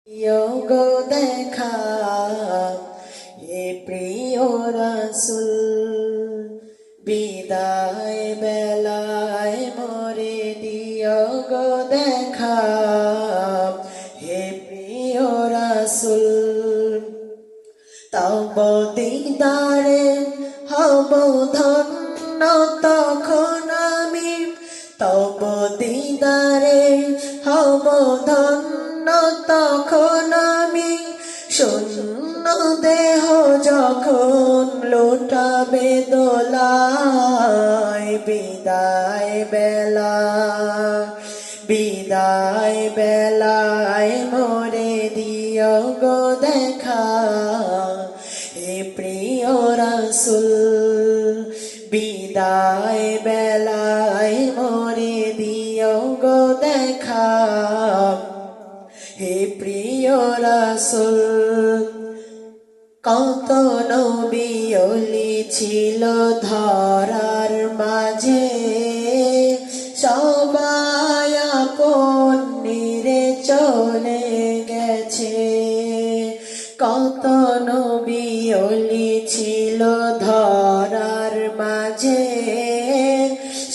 গো দেখা হে প্রিয় রাসূল বিদায় বেলায় মোরে দিও গো দেখা হে প্রিয় রাসূল তব দিদারে হব ধন্য তখন আমি তব দিদারে হব ধন্য তখন আমি শূন্য দেহ যখন লুটাবে দোলায় বিদায় বেলায় মোরে দিও গো দেখা হে প্রিয় রাসূল বিদায় বেলায় মোরে দিও গো দেখা হে প্রিয় রাসূল কত নবী ওলি ছিল ধরার মাঝে সবাই আপন নিরে চলে গেছে কত নবী ওলি ছিল ধরার মাঝে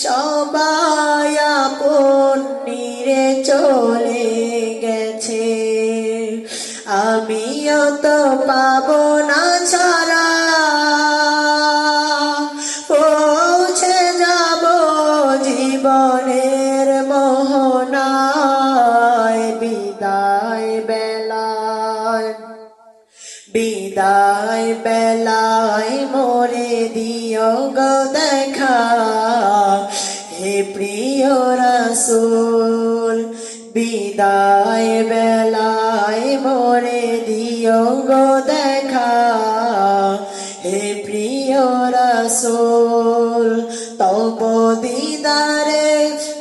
সবাই আপন নিরে চলে গেছে আমিও তো পাবো না ছাড়া পৌঁছে যাব জীবনের মোহনায় বিদায় বেলায় মোরে দিও গো দেখা হে প্রিয় রাসূল বিদায় বেলায় মোরে দিও গো দেখা হে প্রিয় রাসূল তব দিদারে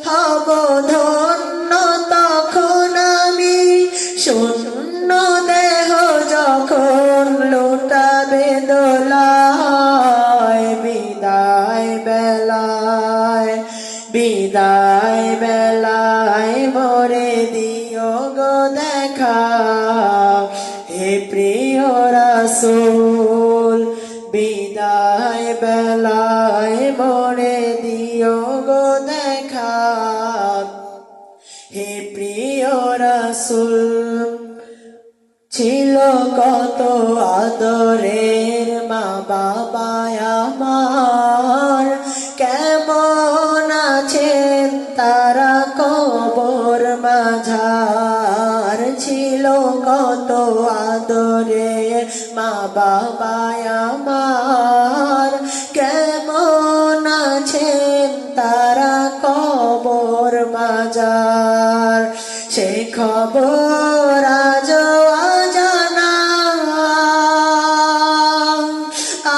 হব ধন্য তখন আমি শূন্য দেহ যখন লুটাবে দোলায় বিদায় বেলায় মোরে দিও গো দেখা হে প্রিয় রাসূল বিদায় বেলায় মোরে দিও গো দেখা হে প্রিয় রাসূল ছিল কত আদরের মা বাবা আমার কেমন আছেন তারা কবর মাঝার ছিল কত আদরের মা বাবা আমার কেমন আছেন তারা কবর মাঝার সে খবর আজ অজানা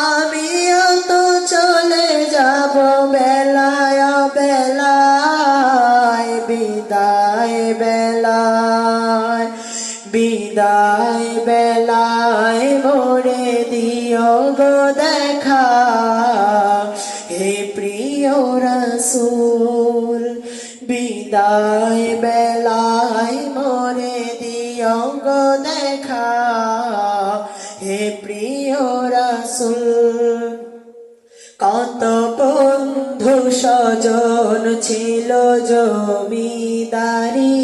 আমিও তো চলে যাব বেলায় বিদায় বেলায় মোরে দিও গো দেখা হে প্রিয় রাসূল বিদায় বেলায় মোরে দিও গো দেখা হে প্রিয় রাসূল কত বন্ধু স্বজন ছিল জমিদারি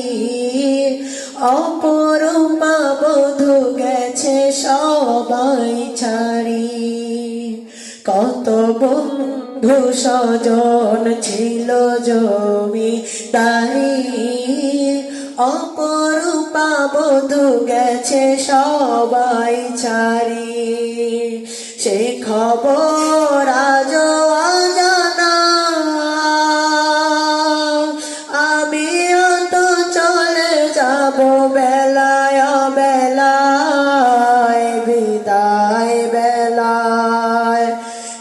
অপরূপা বধূ গেছে সবাই ছাড়ি কত বন্ধু স্বজন ছিল জমিদারি অপরূপা বধূ গেছে সবাই ছাড়ি সে খবর আজ অজানা আমিও তো চলে যাব বেলায়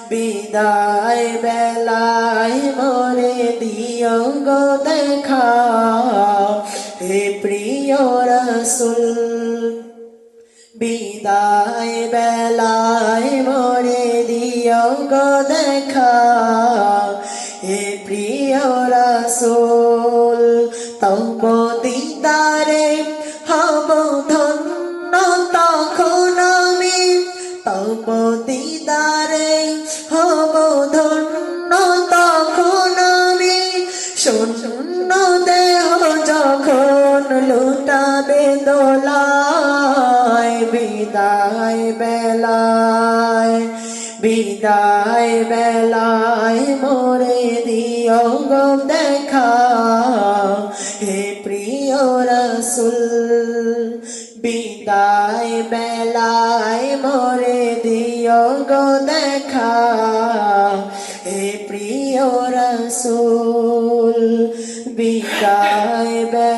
বিদায় বেলায় মোরে দিও গো দেখা হে প্রিয় রাসূল বিদায় বেলায় মোরে দিও গো দেখা হে প্রিয় রাসূল তব দিদারে হব ধন্য বিদায় বেলায় মোরে দিও গো দেখা হে প্রিয় রসুল বিদায় বেলায় মোরে দিও গো দেখা হে প্রিয় রসুল বিদায় বেলায়